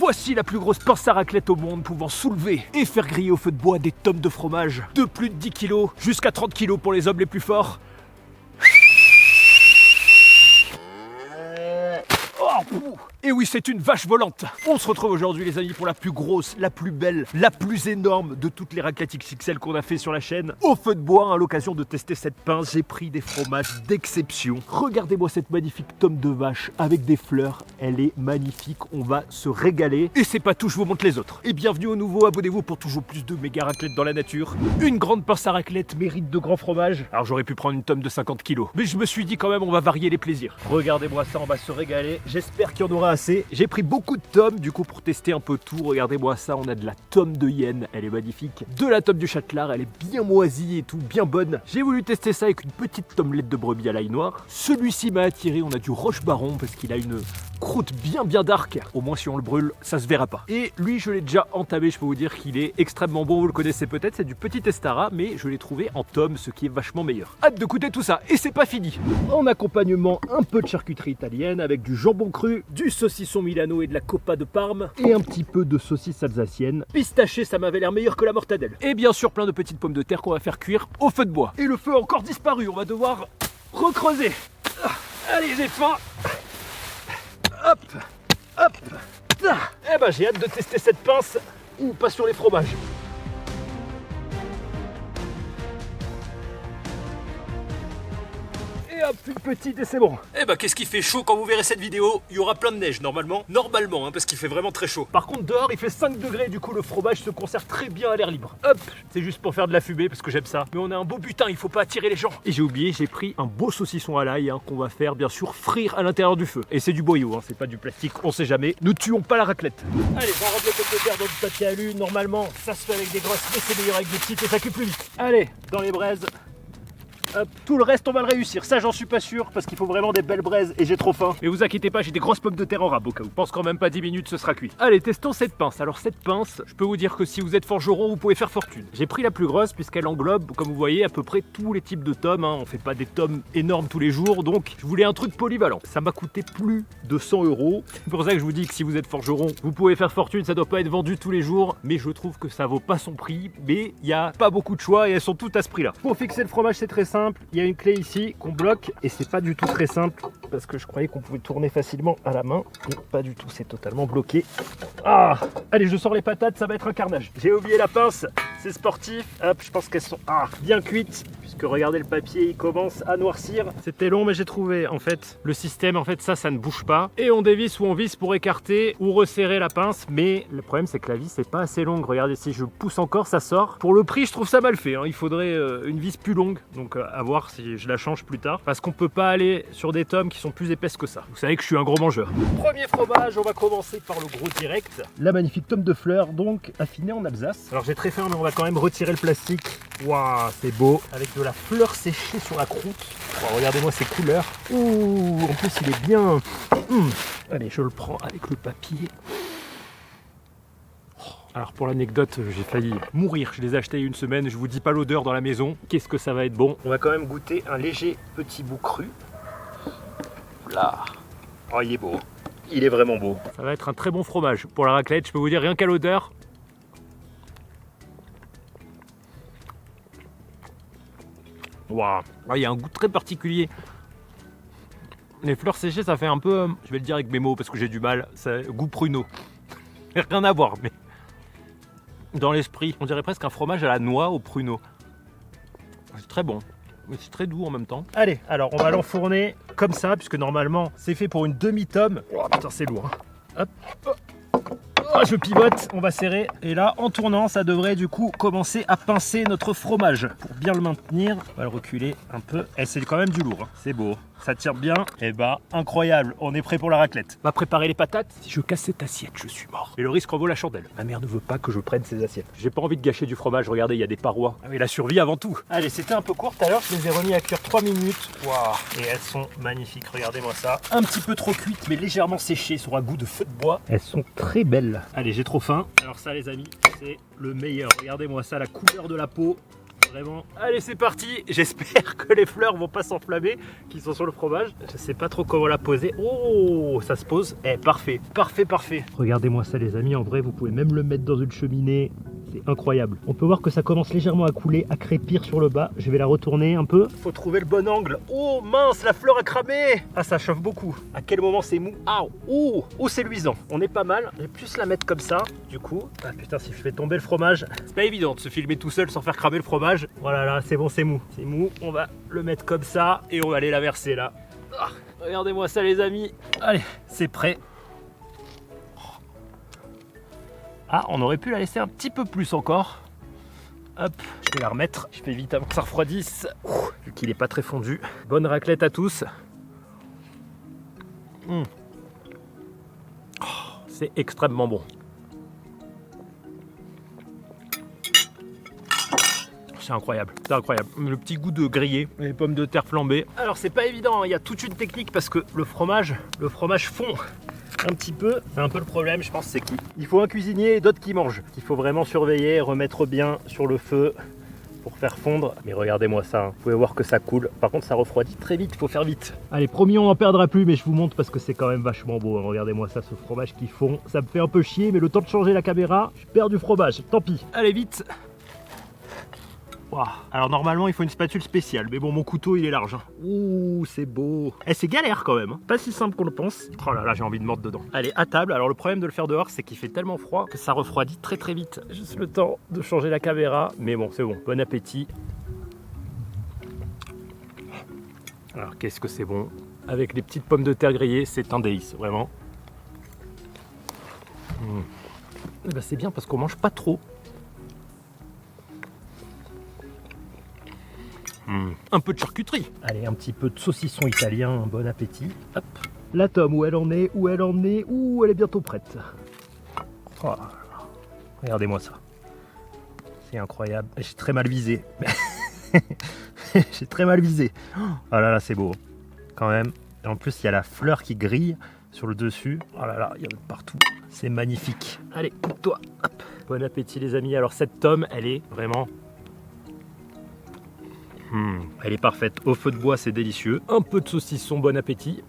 Voici la plus grosse pince à raclette au monde pouvant soulever et faire griller au feu de bois des tonnes de fromage de plus de 10 kg jusqu'à 30 kg pour les hommes les plus forts. Et oui, c'est une vache volante. On se retrouve aujourd'hui les amis pour la plus grosse, la plus belle, la plus énorme de toutes les raclettes XXL qu'on a fait sur la chaîne. Au feu de bois, à l'occasion de tester cette pince, j'ai pris des fromages d'exception. Regardez-moi cette magnifique tome de vache avec des fleurs. Elle est magnifique, on va se régaler. Et c'est pas tout, je vous montre les autres. Et bienvenue au nouveau, abonnez-vous pour toujours plus de méga raclettes dans la nature. Une grande pince à raclette mérite de grands fromages. Alors j'aurais pu prendre une tome de 50 kg. Mais je me suis dit quand même, on va varier les plaisirs. Regardez-moi ça, on va se régaler. J'espère qu'il y en aura assez. J'ai pris beaucoup de tomes du coup pour tester un peu tout. Regardez-moi ça, on a de la tome de hyène, elle est magnifique. De la tome du châtelard, elle est bien moisie et tout, bien bonne. J'ai voulu tester ça avec une petite tomelette de brebis à l'ail noir. Celui-ci m'a attiré, on a du roche baron parce qu'il a une croûte bien dark. Au moins si on le brûle, ça se verra pas. Et lui, je l'ai déjà entamé, je peux vous dire qu'il est extrêmement bon, vous le connaissez peut-être, c'est du petit Estara, mais je l'ai trouvé en tome, ce qui est vachement meilleur. Hâte de goûter tout ça, et c'est pas fini. En accompagnement, un peu de charcuterie italienne avec du jambon cru, du saucisson Milano et de la Coppa de Parme, et un petit peu de saucisse alsacienne. Pistaché, ça m'avait l'air meilleur que la mortadelle. Et bien sûr, plein de petites pommes de terre qu'on va faire cuire au feu de bois. Et le feu a encore disparu, on va devoir recreuser. Allez, j'ai faim. Hop, hop. Eh ben, j'ai hâte de tester cette pince ou pas sur les fromages. Et hop, une petite et c'est bon. Eh bah qu'est-ce qui fait chaud quand vous verrez cette vidéo? Il y aura plein de neige normalement, hein, parce qu'il fait vraiment très chaud. Par contre dehors il fait 5 degrés, du coup le fromage se conserve très bien à l'air libre. Hop, c'est juste pour faire de la fumée parce que j'aime ça. Mais on a un beau butin, il faut pas attirer les gens. Et j'ai oublié, j'ai pris un beau saucisson à l'ail qu'on va faire bien sûr frire à l'intérieur du feu. Et c'est du boyau, c'est pas du plastique, on sait jamais. Ne tuons pas la raclette. Allez, j'enrobe les pommes de terre dans du papier alu. Normalement ça se fait avec des grosses, mais c'est meilleur avec des petites et ça cuit plus vite. Allez, dans les braises. Hop. Tout le reste on va le réussir, ça j'en suis pas sûr parce qu'il faut vraiment des belles braises et j'ai trop faim. Mais vous inquiétez pas, j'ai des grosses pommes de terre en rab au cas où. Je pense qu'en même pas 10 minutes ce sera cuit. Allez, testons cette pince. Alors cette pince, je peux vous dire que si vous êtes forgeron, vous pouvez faire fortune. J'ai pris la plus grosse puisqu'elle englobe, comme vous voyez, à peu près tous les types de tomes. On fait pas des tomes énormes tous les jours, donc je voulais un truc polyvalent. Ça m'a coûté plus de 100 €. C'est pour ça que je vous dis que si vous êtes forgeron, vous pouvez faire fortune. Ça doit pas être vendu tous les jours, mais je trouve que ça vaut pas son prix. Mais il y a pas beaucoup de choix et elles sont toutes à ce prix-là. Pour fixer le fromage, c'est très simple. Il y a une clé ici qu'on bloque et c'est pas du tout très simple parce que je croyais qu'on pouvait tourner facilement à la main et pas du tout, c'est totalement bloqué. Ah, allez, je sors les patates, ça va être un carnage. J'ai oublié la pince, c'est sportif. Hop, je pense qu'elles sont bien cuites puisque regardez le papier, il commence à noircir. C'était long mais j'ai trouvé en fait le système, en fait ça ne bouge pas et on dévisse ou on visse pour écarter ou resserrer la pince, mais le problème c'est que la vis est pas assez longue. Regardez, si je pousse encore ça sort. Pour le prix je trouve ça mal fait, il faudrait une vis plus longue, donc à voir si je la change plus tard parce qu'on peut pas aller sur des tomes qui sont plus épaisses que ça. Vous savez que je suis un gros mangeur. Premier fromage, on va commencer par le gros direct. La magnifique tome de fleurs, donc affinée en Alsace. Alors j'ai très faim mais on va quand même retirer le plastique. Waouh, c'est beau. Avec de la fleur séchée sur la croûte. Wow, regardez-moi ces couleurs. Ouh, en plus il est bien. Allez, je le prends avec le papier. Alors pour l'anecdote, j'ai failli mourir. Je les ai achetés il y a une semaine, je vous dis pas l'odeur dans la maison. Qu'est-ce que ça va être bon. On va quand même goûter un léger petit bout cru. Là. Oh, il est beau. Il est vraiment beau. Ça va être un très bon fromage. Pour la raclette, je peux vous dire rien qu'à l'odeur. Waouh. Il y a un goût très particulier. Les fleurs séchées, ça fait un peu, je vais le dire avec mes mots parce que j'ai du mal, ça goût pruneau. Rien à voir, mais dans l'esprit, on dirait presque un fromage à la noix au pruneau. C'est très bon, mais c'est très doux en même temps. Allez, alors on va l'enfourner comme ça, puisque normalement c'est fait pour une demi-tome. Oh putain, c'est lourd. Hop. Oh, je pivote, on va serrer. Et là, en tournant, ça devrait du coup commencer à pincer notre fromage. Pour bien le maintenir, on va le reculer un peu. Et c'est quand même du lourd, c'est beau. Ça tire bien. Et bah, incroyable, on est prêt pour la raclette. On va préparer les patates. Si je casse cette assiette, je suis mort. Et le risque en vaut la chandelle. Ma mère ne veut pas que je prenne ces assiettes. J'ai pas envie de gâcher du fromage, regardez, il y a des parois. Ah mais la survie avant tout. Allez, c'était un peu court tout à l'heure, je les ai remis à cuire 3 minutes. Waouh. Et elles sont magnifiques, regardez-moi ça. Un petit peu trop cuites, mais légèrement séchées sur un goût de feu de bois. Elles sont très belles. Allez, j'ai trop faim. Alors ça les amis, c'est le meilleur. Regardez-moi ça, la couleur de la peau. Vraiment. Allez, c'est parti. J'espère que les fleurs vont pas s'enflammer, qui sont sur le fromage. Je sais pas trop comment la poser. Oh, ça se pose. Eh, parfait, parfait, parfait. Regardez-moi ça, les amis. En vrai, vous pouvez même le mettre dans une cheminée. C'est incroyable. On peut voir que ça commence légèrement à couler, à crépir sur le bas. Je vais la retourner un peu. Faut trouver le bon angle. Oh mince, la fleur a cramé. Ah, ça chauffe beaucoup. À quel moment c'est mou? Ah, oh, c'est luisant. On est pas mal. Je vais plus la mettre comme ça. Du coup, ah putain, si je fais tomber le fromage, c'est pas évident de se filmer tout seul sans faire cramer le fromage. Voilà, là, c'est bon, c'est mou. C'est mou. On va le mettre comme ça et on va aller la verser là. Ah, regardez-moi ça, les amis. Allez, c'est prêt. Ah, on aurait pu la laisser un petit peu plus encore. Hop, je vais la remettre. Je fais vite avant que ça refroidisse. Vu qu'il n'est pas très fondu. Bonne raclette à tous. Oh, c'est extrêmement bon. C'est incroyable, c'est incroyable. Le petit goût de grillé, les pommes de terre flambées. Alors c'est pas évident, hein. Il y a toute une technique parce que le fromage fond un petit peu. C'est un peu le problème, je pense, c'est qu'il faut un cuisinier et d'autres qui mangent. Il faut vraiment surveiller, remettre bien sur le feu pour faire fondre. Mais regardez-moi ça, hein. Vous pouvez voir que ça coule. Par contre, ça refroidit très vite, il faut faire vite. Allez, promis, on n'en perdra plus, mais je vous montre parce que c'est quand même vachement beau, hein. Regardez-moi ça, ce fromage qui fond. Ça me fait un peu chier, mais le temps de changer la caméra, je perds du fromage. Tant pis. Allez, vite. Wow. Alors normalement il faut une spatule spéciale, mais bon, mon couteau il est large, hein. Ouh, c'est beau. Eh, c'est galère quand même, hein. Pas si simple qu'on le pense. Oh là là, j'ai envie de mordre dedans. Allez, à table. Alors le problème de le faire dehors, c'est qu'il fait tellement froid que ça refroidit très très vite. Juste le temps de changer la caméra, mais bon, c'est bon. Bon appétit. Alors qu'est-ce que c'est bon. Avec les petites pommes de terre grillées, c'est un délice, vraiment. Et ben, c'est bien parce qu'on mange pas trop. Un peu de charcuterie. Allez, un petit peu de saucisson italien, bon appétit. Hop. La tome, où elle en est, où elle en est, où elle est bientôt prête. Oh, regardez-moi ça. C'est incroyable. J'ai très mal visé. J'ai très mal visé. Oh là là, c'est beau. Quand même. Et en plus, il y a la fleur qui grille sur le dessus. Oh là là, il y en a partout. C'est magnifique. Allez, coupe-toi. Hop. Bon appétit, les amis. Alors, cette tome, elle est vraiment... Elle est parfaite. Au feu de bois, c'est délicieux. Un peu de saucisson, bon appétit.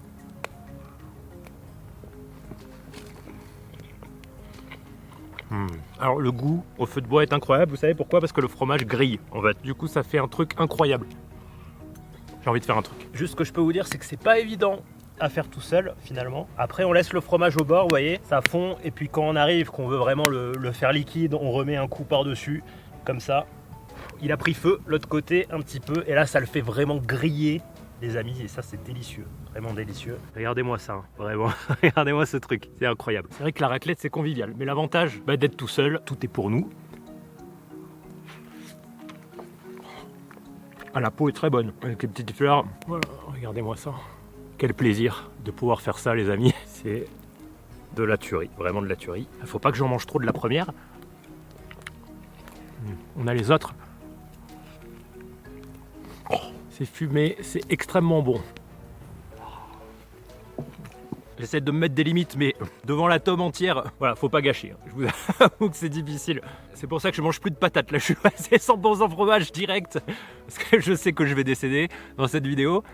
Alors le goût au feu de bois est incroyable. Vous savez pourquoi? Parce que le fromage grille en fait. Du coup, ça fait un truc incroyable. J'ai envie de faire un truc. Juste ce que je peux vous dire, c'est que c'est pas évident à faire tout seul finalement. Après, on laisse le fromage au bord, vous voyez, ça fond. Et puis quand on arrive, qu'on veut vraiment le faire liquide, on remet un coup par-dessus, comme ça. Il a pris feu, l'autre côté un petit peu, et là ça le fait vraiment griller, les amis, et ça c'est délicieux, vraiment délicieux. Regardez-moi ça, hein. Vraiment, regardez-moi ce truc, c'est incroyable. C'est vrai que la raclette c'est convivial, mais l'avantage d'être tout seul, tout est pour nous. Ah, la peau est très bonne, avec les petites fleurs. Voilà, regardez-moi ça. Quel plaisir de pouvoir faire ça, les amis. C'est de la tuerie, vraiment de la tuerie. Il faut pas que j'en mange trop de la première. On a les autres. C'est fumé, c'est extrêmement bon. J'essaie de me mettre des limites, mais devant la tome entière, voilà, faut pas gâcher. Je vous avoue que c'est difficile. C'est pour ça que je mange plus de patates. Là, je suis passé 100% fromage direct, parce que je sais que je vais décéder dans cette vidéo.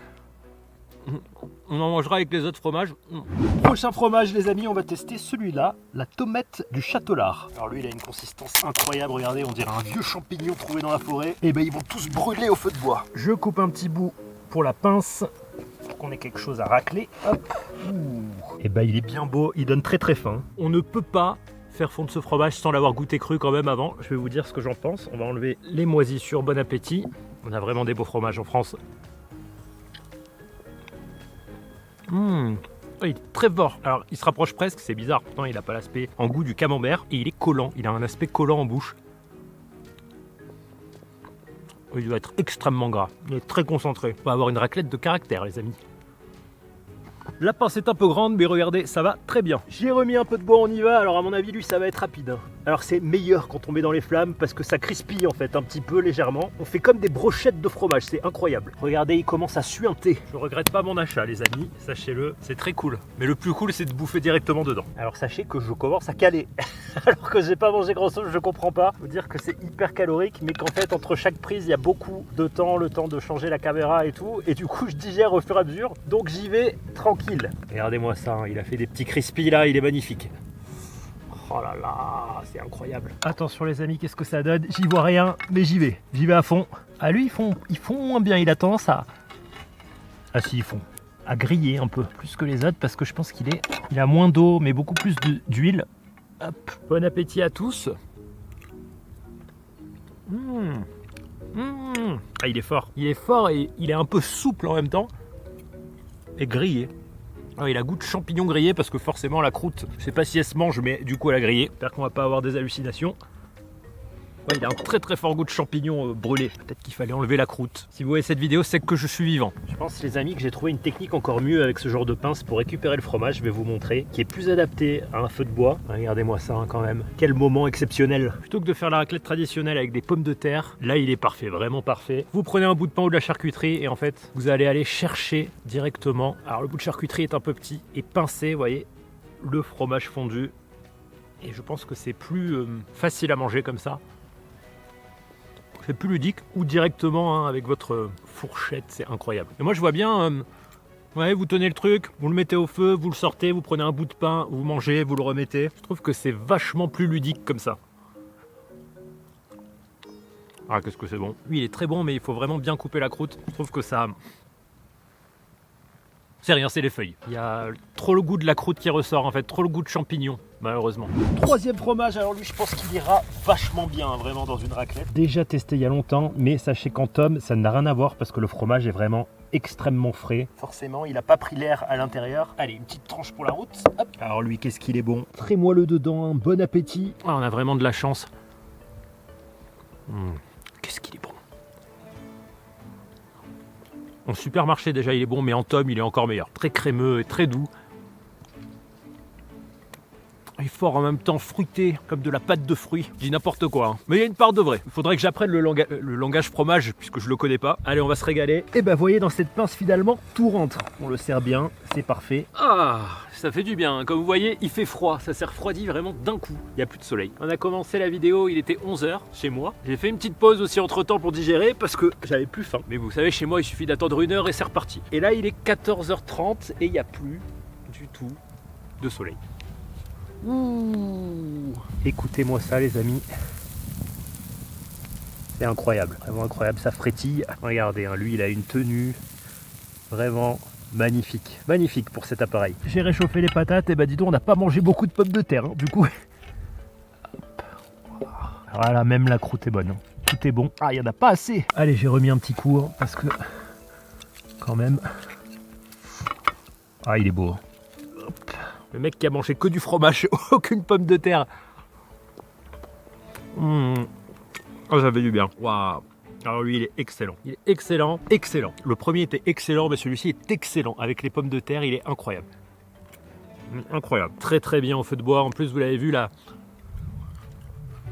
On en mangera avec les autres fromages. Prochain fromage, les amis, on va tester celui-là, la tomate du Châtelard. Alors lui, il a une consistance incroyable, regardez, on dirait un vieux champignon trouvé dans la forêt. Et ben ils vont tous brûler au feu de bois. Je coupe un petit bout pour la pince, pour qu'on ait quelque chose à racler. Hop. Et ben il est bien beau, il donne très très faim. On ne peut pas faire fondre ce fromage sans l'avoir goûté cru quand même avant. Je vais vous dire ce que j'en pense. On va enlever les moisissures, bon appétit. On a vraiment des beaux fromages en France. Il est très fort. Alors il se rapproche presque, c'est bizarre, pourtant il n'a pas l'aspect en goût du camembert et il est collant, il a un aspect collant en bouche. Il doit être extrêmement gras, il est très concentré. On va avoir une raclette de caractère, les amis. La pince est un peu grande, mais regardez, ça va très bien. J'ai remis un peu de bois, on y va. Alors à mon avis, lui, ça va être rapide, hein. Alors c'est meilleur quand on met dans les flammes parce que ça crispille en fait un petit peu légèrement. On fait comme des brochettes de fromage, c'est incroyable. Regardez, il commence à suinter. Je regrette pas mon achat les amis, sachez-le, c'est très cool. Mais le plus cool c'est de bouffer directement dedans. Alors sachez que je commence à caler. Alors que j'ai pas mangé grand chose, je comprends pas. Faut dire que c'est hyper calorique, mais qu'en fait entre chaque prise il y a beaucoup de temps, le temps de changer la caméra et tout. Et du coup je digère au fur et à mesure, donc j'y vais tranquille. Regardez-moi ça, hein. Il a fait des petits crispy là, il est magnifique. Oh là là, c'est incroyable. Attention les amis, qu'est-ce que ça donne? J'y vois rien, mais j'y vais à fond. Ah lui, ils font moins bien, il a tendance à... Ah si, ils font à griller un peu, plus que les autres, parce que je pense qu'il a moins d'eau, mais beaucoup plus d'huile. Hop, bon appétit à tous. Ah, il est fort et il est un peu souple en même temps. Et grillé. Ah, il a goût de champignon grillé parce que forcément la croûte, je sais pas si elle se mange, mais du coup elle a grillé. J'espère qu'on va pas avoir des hallucinations. Ouais, il a un très très fort goût de champignon brûlé. Peut-être qu'il fallait enlever la croûte. Si vous voyez cette vidéo, c'est que je suis vivant. Je pense les amis que j'ai trouvé une technique encore mieux avec ce genre de pince pour récupérer le fromage, je vais vous montrer, qui est plus adapté à un feu de bois. Regardez-moi ça hein, quand même. Quel moment exceptionnel. Plutôt que de faire la raclette traditionnelle avec des pommes de terre, là il est parfait, vraiment parfait. Vous prenez un bout de pain ou de la charcuterie et en fait vous allez aller chercher directement. Alors le bout de charcuterie est un peu petit et pincé, vous voyez, le fromage fondu. Et je pense que c'est plus facile à manger comme ça. C'est plus ludique ou directement hein, avec votre fourchette, c'est incroyable. Et moi je vois bien, ouais, vous tenez le truc, vous le mettez au feu, vous le sortez, vous prenez un bout de pain, vous mangez, vous le remettez. Je trouve que c'est vachement plus ludique comme ça. Ah qu'est-ce que c'est bon. Lui il est très bon mais il faut vraiment bien couper la croûte. Je trouve que ça... C'est rien, c'est les feuilles. Il y a trop le goût de la croûte qui ressort en fait, trop le goût de champignon, malheureusement. Troisième fromage, alors lui je pense qu'il ira vachement bien, hein, vraiment dans une raclette. Déjà testé il y a longtemps, mais sachez qu'en tome, ça n'a rien à voir parce que le fromage est vraiment extrêmement frais. Forcément, il n'a pas pris l'air à l'intérieur. Allez, une petite tranche pour la route. Hop. Alors lui, qu'est-ce qu'il est bon. Très moelleux dedans, hein, bon appétit. Ah, on a vraiment de la chance. Qu'est-ce qu'il est bon. En supermarché déjà il est bon, mais en tome il est encore meilleur. Très crémeux et très doux. Il est fort en même temps, fruité, comme de la pâte de fruits. Je dis n'importe quoi, hein. Mais il y a une part de vrai. Il faudrait que j'apprenne le langage fromage, puisque je le connais pas. Allez, on va se régaler. Et ben voyez, dans cette pince finalement, tout rentre. On le sert bien, c'est parfait. Ah, ça fait du bien. Comme vous voyez, il fait froid. Ça s'est refroidi vraiment d'un coup. Il n'y a plus de soleil. On a commencé la vidéo, il était 11 h chez moi. J'ai fait une petite pause aussi entre temps pour digérer, parce que j'avais plus faim. Mais vous savez, chez moi, il suffit d'attendre 1 heure et c'est reparti. Et là, il est 14 h 30 et il n'y a plus du tout de soleil. Ouh. Écoutez-moi ça les amis. C'est incroyable, vraiment incroyable, ça frétille. Regardez, hein, lui il a une tenue vraiment magnifique. Magnifique pour cet appareil. J'ai réchauffé les patates et bah dis donc on n'a pas mangé beaucoup de pommes de terre hein, du coup. Alors là même la croûte est bonne. Hein. Tout est bon. Ah il n'y en a pas assez. Allez j'ai remis un petit coup hein, parce que quand même. Ah il est beau. Hop. Le mec qui a mangé que du fromage, aucune pomme de terre. Oh, ça fait du bien. Waouh. Alors lui, il est excellent. Il est excellent, excellent. Le premier était excellent, mais celui-ci est excellent. Avec les pommes de terre, il est incroyable. Incroyable. Très très bien au feu de bois. En plus, vous l'avez vu,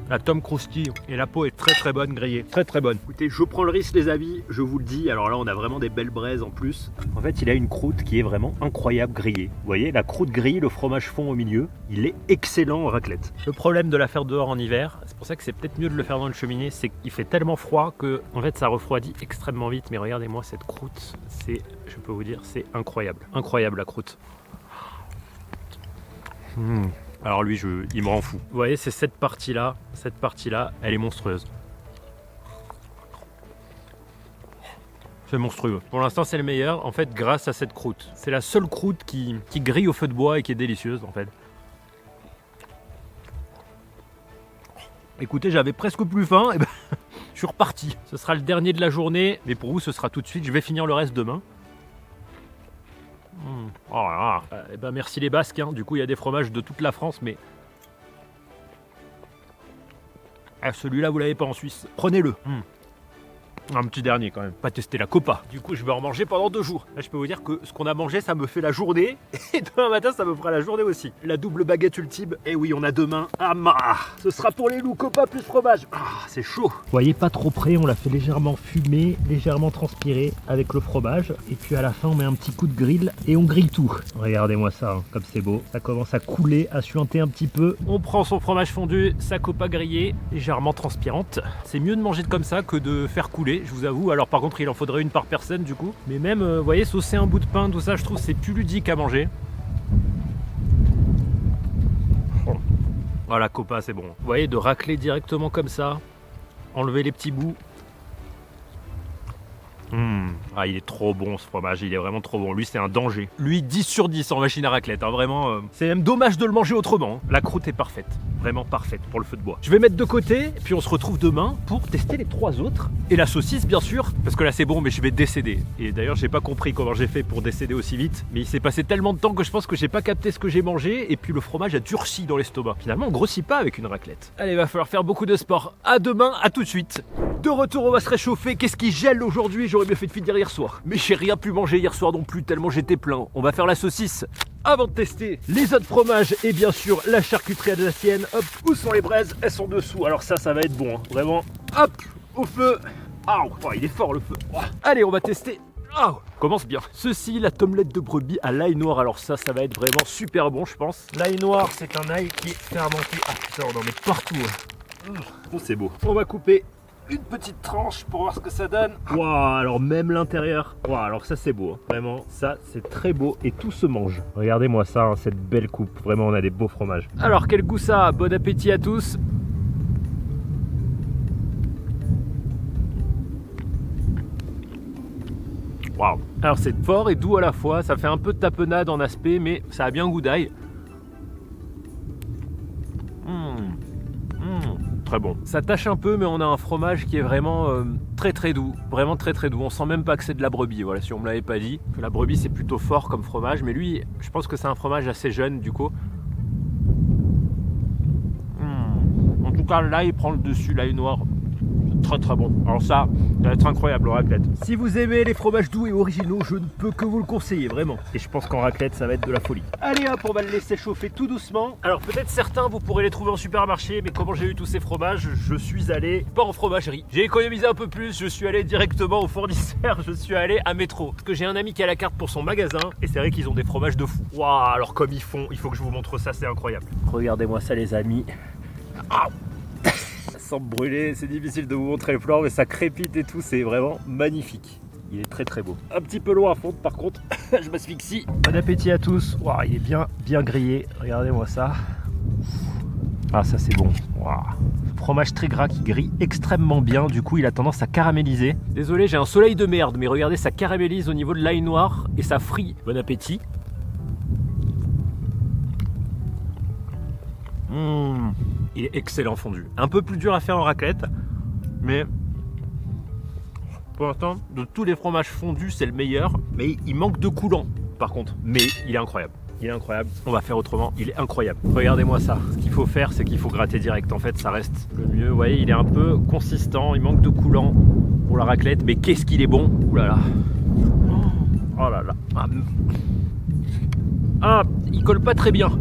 la tome croustille et la peau est très très bonne grillée, très très bonne. Écoutez, je prends le risque les amis, je vous le dis. Alors là on a vraiment des belles braises en plus. En fait il a une croûte qui est vraiment incroyable grillée. Vous voyez la croûte grillée, le fromage fond au milieu. Il est excellent en raclette. Le problème de la faire dehors en hiver, c'est pour ça que c'est peut-être mieux de le faire dans une cheminée, c'est qu'il fait tellement froid que en fait ça refroidit extrêmement vite. Mais regardez-moi cette croûte, c'est, je peux vous dire, c'est incroyable. Incroyable la croûte. Alors lui, il me rend fou. Vous voyez, c'est cette partie-là, elle est monstrueuse. C'est monstrueux. Pour l'instant, c'est le meilleur, en fait, grâce à cette croûte. C'est la seule croûte qui grille au feu de bois et qui est délicieuse, en fait. Écoutez, j'avais presque plus faim, et ben, je suis reparti. Ce sera le dernier de la journée, mais pour vous, ce sera tout de suite. Je vais finir le reste demain. Oh là là. Eh ben merci les Basques, hein. Du coup il y a des fromages de toute la France, mais celui-là vous l'avez pas en Suisse. Prenez-le. Un petit dernier quand même, pas tester la copa. Du coup je vais en manger pendant 2 jours. Là je peux vous dire que ce qu'on a mangé ça me fait la journée. Et demain matin ça me fera la journée aussi. La double baguette ultime. Et oui on a demain. Ah ce sera pour les loups, copa plus fromage. Ah c'est chaud. Vous voyez pas trop près, on l'a fait légèrement fumer, légèrement transpirer avec le fromage. Et puis à la fin on met un petit coup de grill et on grille tout. Regardez-moi ça, hein, comme c'est beau. Ça commence à couler, à suinter un petit peu. On prend son fromage fondu, sa copa grillée, légèrement transpirante. C'est mieux de manger comme ça que de faire couler. Je vous avoue, alors par contre il en faudrait une par personne du coup. Mais même, vous voyez, saucer un bout de pain, tout ça, je trouve c'est plus ludique à manger. Voilà, copa c'est bon. Vous voyez, de racler directement comme ça, enlever les petits bouts. Ah il est trop bon ce fromage, il est vraiment trop bon. Lui c'est un danger. Lui 10 sur 10 en machine à raclette, hein, vraiment. C'est même dommage de le manger autrement. La croûte est parfaite, vraiment parfaite pour le feu de bois. Je vais mettre de côté, et puis on se retrouve demain pour tester les 3 autres. Et la saucisse bien sûr, parce que là c'est bon mais je vais décéder. Et d'ailleurs j'ai pas compris comment j'ai fait pour décéder aussi vite. Mais il s'est passé tellement de temps que je pense que j'ai pas capté ce que j'ai mangé. Et puis le fromage a durci dans l'estomac. Finalement on grossit pas avec une raclette. Allez, va falloir faire beaucoup de sport. À demain, à tout de suite. De retour, on va se réchauffer. Qu'est-ce qui gèle aujourd'hui? J'aurais bien fait de finir hier soir. Mais j'ai rien pu manger hier soir non plus, tellement j'étais plein. On va faire la saucisse avant de tester les autres fromages et bien sûr la charcuterie alsacienne. Hop, où sont les braises? Elles sont dessous. Alors ça va être bon, hein. Vraiment. Hop, au feu. Ah, oh, il est fort le feu. Oh. Allez, on va tester. Oh, commence bien. Ceci, la tommelette de brebis à l'ail noir. Alors ça va être vraiment super bon, je pense. L'ail noir, c'est un ail qui est fermenté. Ah putain, on en met partout. Oh, c'est beau. On va couper une petite tranche pour voir ce que ça donne. Waouh, alors même l'intérieur. Waouh, alors ça c'est beau, hein. Vraiment, ça c'est très beau et tout se mange. Regardez-moi ça, hein, cette belle coupe. Vraiment, on a des beaux fromages. Alors, quel goût ça a? Bon appétit à tous. Waouh. Alors c'est fort et doux à la fois. Ça fait un peu de tapenade en aspect, mais ça a bien goût d'ail. Très bon. Ça tâche un peu mais on a un fromage qui est vraiment très très doux. Vraiment très très doux. On sent même pas que c'est de la brebis. Voilà, si on me l'avait pas dit. Que la brebis c'est plutôt fort comme fromage. Mais lui, je pense que c'est un fromage assez jeune du coup. En tout cas là il prend le dessus, l'ail noir. Très très bon. Alors ça va être incroyable en raclette. Si vous aimez les fromages doux et originaux, je ne peux que vous le conseiller, vraiment. Et je pense qu'en raclette, ça va être de la folie. Allez hop, on va le laisser chauffer tout doucement. Alors peut-être certains, vous pourrez les trouver en supermarché, mais comment j'ai eu tous ces fromages, je suis allé pas en fromagerie. J'ai économisé un peu plus, je suis allé directement au fournisseur, je suis allé à Métro. Parce que j'ai un ami qui a la carte pour son magasin, et c'est vrai qu'ils ont des fromages de fou. Waouh, alors comme ils font, il faut que je vous montre ça, c'est incroyable. Regardez-moi ça les amis. Ah, brûler, c'est difficile de vous montrer le plan mais ça crépite et tout, c'est vraiment magnifique. Il est très très beau. Un petit peu loin à fondre par contre, je m'asphyxie. Bon appétit à tous. Wow, il est bien grillé, regardez-moi ça. Ah ça c'est bon. Wow. Fromage très gras qui grille extrêmement bien, du coup il a tendance à caraméliser. Désolé, j'ai un soleil de merde, mais regardez, ça caramélise au niveau de l'ail noir et ça frit. Bon appétit. Il est excellent fondu. Un peu plus dur à faire en raclette, mais pour l'instant, de tous les fromages fondus, c'est le meilleur. Mais il manque de coulant, par contre. Mais il est incroyable. Il est incroyable. On va faire autrement. Il est incroyable. Regardez-moi ça. Ce qu'il faut faire, c'est qu'il faut gratter direct. En fait, ça reste le mieux. Vous voyez, il est un peu consistant. Il manque de coulant pour la raclette. Mais qu'est-ce qu'il est bon. Ouh là là. Oh là là. Ah, il colle pas très bien.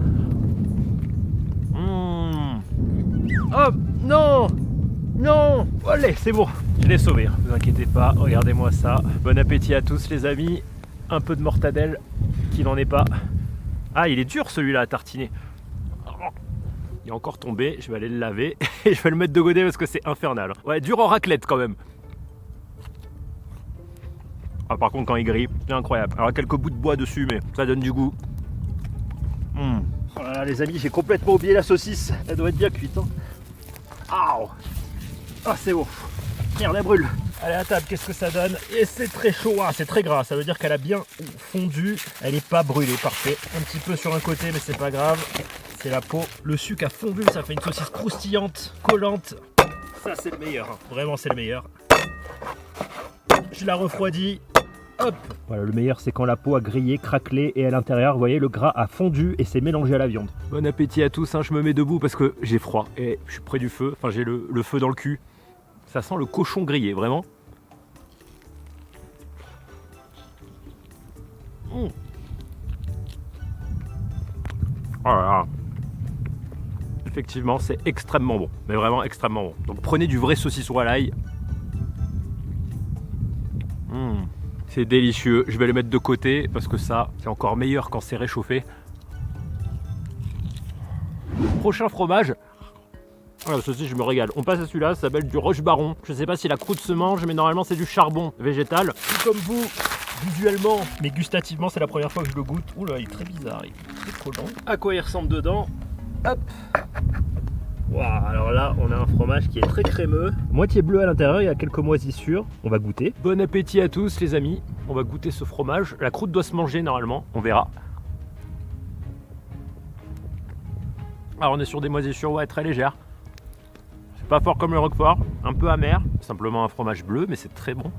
Oh non, non. Allez, c'est bon, je l'ai sauvé, ne vous inquiétez pas. Regardez-moi ça. Bon appétit à tous les amis. Un peu de mortadelle qui n'en est pas. Ah, il est dur celui-là à tartiner. Il est encore tombé, je vais aller le laver et je vais le mettre de côté parce que c'est infernal. Ouais, dur en raclette quand même. Ah, par contre quand il grille, c'est incroyable. Alors quelques bouts de bois dessus mais ça donne du goût. Voilà les amis, j'ai complètement oublié la saucisse. Elle doit être bien cuite, hein. Ah c'est bon. Merde, elle brûle. Allez à table, qu'est-ce que ça donne? Et c'est très chaud, ah, c'est très gras, ça veut dire qu'elle a bien fondu. Elle n'est pas brûlée, parfait. Un petit peu sur un côté, mais c'est pas grave. C'est la peau. Le sucre a fondu, ça fait une saucisse croustillante, collante. Ça c'est le meilleur, hein. Vraiment c'est le meilleur. Je la refroidis. Hop. Voilà, le meilleur c'est quand la peau a grillé, craquelé et à l'intérieur, vous voyez, le gras a fondu et s'est mélangé à la viande. Bon appétit à tous, hein. Je me mets debout parce que j'ai froid et je suis près du feu. Enfin, j'ai le feu dans le cul. Ça sent le cochon grillé, vraiment. Oh là là. Effectivement, c'est extrêmement bon, mais vraiment extrêmement bon. Donc prenez du vrai saucisson à l'ail. C'est délicieux. Je vais le mettre de côté parce que ça, c'est encore meilleur quand c'est réchauffé. Prochain fromage. Ah, ceci, je me régale. On passe à celui-là, ça s'appelle du Roche Baron. Je sais pas si la croûte se mange, mais normalement c'est du charbon végétal. Tout comme vous, visuellement, mais gustativement, c'est la première fois que je le goûte. Ouh là, il est très bizarre, il est très collant. À quoi il ressemble dedans? Hop. Waouh, alors là, on a un fromage qui est très crémeux. Moitié bleu à l'intérieur, il y a quelques moisissures. On va goûter. Bon appétit à tous, les amis. On va goûter ce fromage. La croûte doit se manger normalement, on verra. Alors, on est sur des moisissures, ouais, très légères. C'est pas fort comme le Roquefort, un peu amer. Simplement un fromage bleu, mais c'est très bon.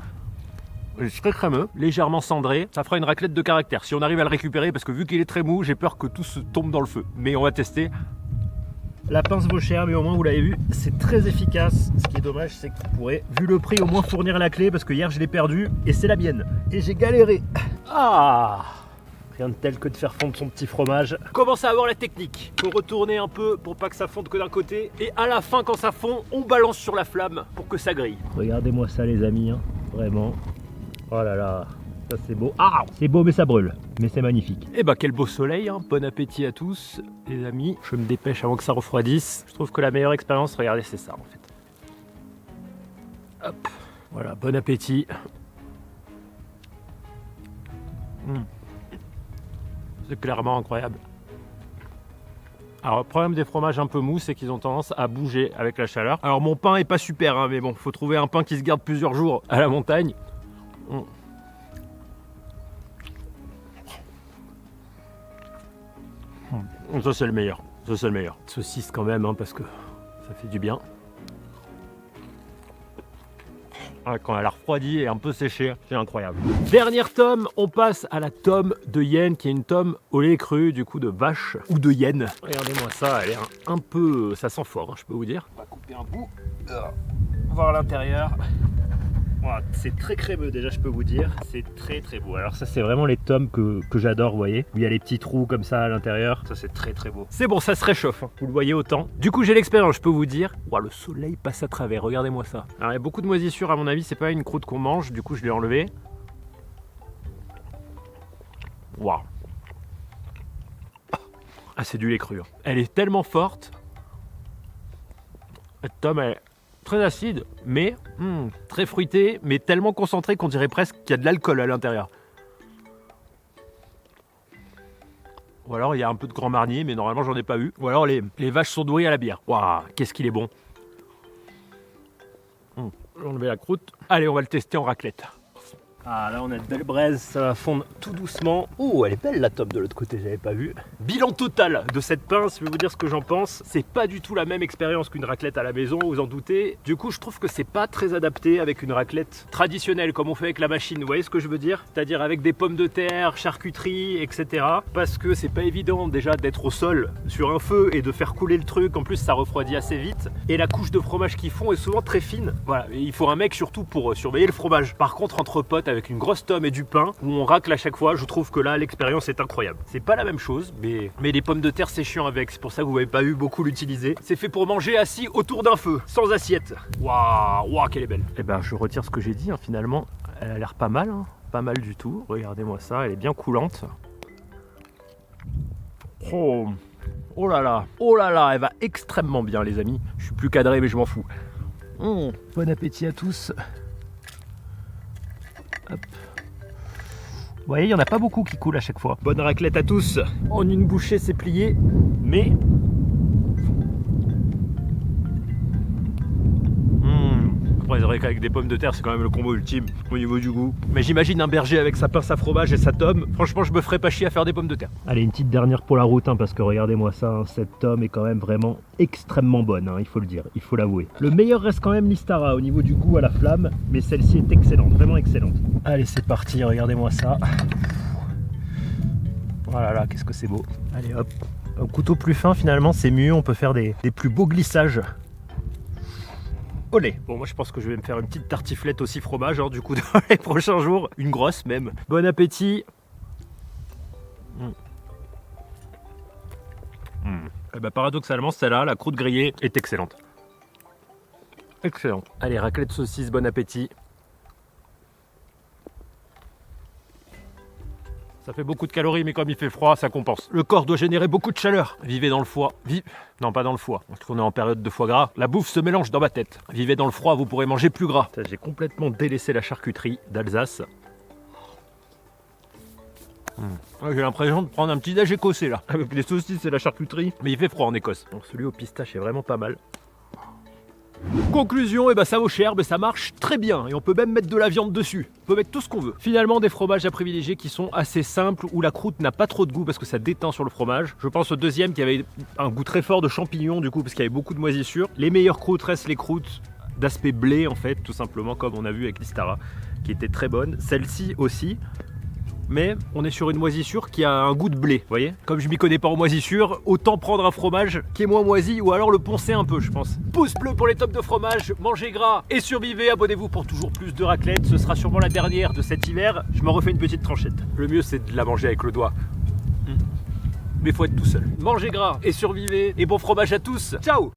C'est très crémeux, légèrement cendré. Ça fera une raclette de caractère. Si on arrive à le récupérer, parce que vu qu'il est très mou, j'ai peur que tout se tombe dans le feu. Mais on va tester. La pince vaut cher, mais au moins vous l'avez vu, c'est très efficace. Ce qui est dommage, c'est que vous pourrez, vu le prix, au moins fournir la clé, parce que hier je l'ai perdue et c'est la mienne. Et j'ai galéré. Ah, rien de tel que de faire fondre son petit fromage. Commence à avoir la technique. Faut retourner un peu pour pas que ça fonde que d'un côté. Et à la fin, quand ça fond, on balance sur la flamme pour que ça grille. Regardez-moi ça, les amis, hein. Vraiment. Oh là là. Ça c'est beau. Ah, c'est beau mais ça brûle. Mais c'est magnifique. Et bah quel beau soleil, hein. Bon appétit à tous les amis. Je me dépêche avant que ça refroidisse. Je trouve que la meilleure expérience, regardez, c'est ça en fait. Hop. Voilà, bon appétit. C'est clairement incroyable. Alors le problème des fromages un peu mous, c'est qu'ils ont tendance à bouger avec la chaleur. Alors mon pain est pas super, hein, mais bon, faut trouver un pain qui se garde plusieurs jours à la montagne. Ça c'est le meilleur, ça c'est le meilleur. Saucisse quand même, hein, parce que ça fait du bien. Ah, quand elle a refroidi et un peu séché, c'est incroyable. Dernière tome, on passe à la tome de yen, qui est une tome au lait cru, du coup de vache ou de yen. Regardez-moi ça, elle est un peu... ça sent fort, hein, je peux vous dire. On va couper un bout, voir l'intérieur. Voilà, c'est très crémeux déjà, je peux vous dire. C'est très très beau. Alors ça c'est vraiment les tomes que j'adore, vous voyez. Où il y a les petits trous comme ça à l'intérieur. Ça c'est très très beau. C'est bon, ça se réchauffe, hein. Vous le voyez autant. Du coup j'ai l'expérience, je peux vous dire. Wow, le soleil passe à travers, regardez-moi ça. Alors il y a beaucoup de moisissures à mon avis, c'est pas une croûte qu'on mange. Du coup je l'ai enlevée. Waouh. Ah, c'est du lait cru. Elle est tellement forte. Cette tome elle est très acide, mais très fruité, mais tellement concentré qu'on dirait presque qu'il y a de l'alcool à l'intérieur. Ou alors il y a un peu de Grand Marnier, mais normalement j'en ai pas eu. Ou alors les vaches sont douées à la bière. Waouh, qu'est-ce qu'il est bon. Je vais enlever la croûte. Allez, on va le tester en raclette. Ah, là on a de belles braises, ça va fondre tout doucement. Oh, elle est belle la tome de l'autre côté, j'avais pas vu. Bilan total de cette pince, je vais vous dire ce que j'en pense. C'est pas du tout la même expérience qu'une raclette à la maison, vous en doutez. Du coup, je trouve que c'est pas très adapté avec une raclette traditionnelle comme on fait avec la machine. Vous voyez ce que je veux dire? C'est-à-dire avec des pommes de terre, charcuterie, etc. Parce que c'est pas évident déjà d'être au sol sur un feu et de faire couler le truc. En plus, ça refroidit assez vite. Et la couche de fromage qu'ils font est souvent très fine. Voilà, et il faut un mec surtout pour surveiller le fromage. Par contre, entre potes, avec une grosse tome et du pain où on racle à chaque fois, je trouve que là l'expérience est incroyable. C'est pas la même chose, mais les pommes de terre c'est chiant avec, c'est pour ça que vous n'avez pas eu beaucoup l'utiliser. C'est fait pour manger assis autour d'un feu, sans assiette. Waouh, waouh, qu'elle est belle. Et ben je retire ce que j'ai dit, hein, finalement, elle a l'air pas mal, hein, pas mal du tout. Regardez-moi ça, elle est bien coulante. Oh, oh là là, elle va extrêmement bien les amis. Je suis plus cadré mais je m'en fous. Bon appétit à tous. Hop. Vous voyez, il n'y en a pas beaucoup qui coulent à chaque fois. Bonne raclette à tous. En une bouchée, c'est plié, mais... C'est vrai qu'avec des pommes de terre, c'est quand même le combo ultime au niveau du goût. Mais j'imagine un berger avec sa pince à fromage et sa tome. Franchement, je me ferais pas chier à faire des pommes de terre. Allez, une petite dernière pour la route, hein, parce que regardez-moi ça, hein, cette tome est quand même vraiment extrêmement bonne, hein, il faut le dire, il faut l'avouer. Le meilleur reste quand même l'Istara au niveau du goût à la flamme, mais celle-ci est excellente, vraiment excellente. Allez, c'est parti, regardez-moi ça. Voilà, là, qu'est-ce que c'est beau. Allez, hop. Au couteau plus fin, finalement, c'est mieux, on peut faire des plus beaux glissages. Olé. Bon, moi je pense que je vais me faire une petite tartiflette aussi fromage, hein, du coup dans les prochains jours, une grosse même. Bon appétit. Et bah, paradoxalement, celle-là, la croûte grillée, est excellente. Excellent. Allez, raclette saucisse, bon appétit. Ça fait beaucoup de calories, mais comme il fait froid, ça compense. Le corps doit générer beaucoup de chaleur. Vivez dans le foie. Non, pas dans le foie, parce qu'on est en période de foie gras. La bouffe se mélange dans ma tête. Vivez dans le froid, vous pourrez manger plus gras. J'ai complètement délaissé la charcuterie d'Alsace. J'ai l'impression de prendre un petit déj écossais là, avec les saucisses et la charcuterie. Mais il fait froid en Écosse. Donc celui au pistache est vraiment pas mal. Conclusion, et bah ça vaut cher, mais ça marche très bien et on peut même mettre de la viande dessus. On peut mettre tout ce qu'on veut. Finalement, des fromages à privilégier qui sont assez simples, où la croûte n'a pas trop de goût parce que ça déteint sur le fromage. Je pense au deuxième qui avait un goût très fort de champignons du coup parce qu'il y avait beaucoup de moisissures. Les meilleures croûtes restent les croûtes d'aspect blé en fait, tout simplement comme on a vu avec l'Istara, qui était très bonne. Celle-ci aussi. Mais on est sur une moisissure qui a un goût de blé, vous voyez. Comme je m'y connais pas en moisissure, autant prendre un fromage qui est moins moisi ou alors le poncer un peu, je pense. Pouce bleu pour les tops de fromage, mangez gras et survivez, abonnez-vous pour toujours plus de raclette. Ce sera sûrement la dernière de cet hiver. Je me refais une petite tranchette. Le mieux c'est de la manger avec le doigt. Mais faut être tout seul. Mangez gras et survivez et bon fromage à tous. Ciao!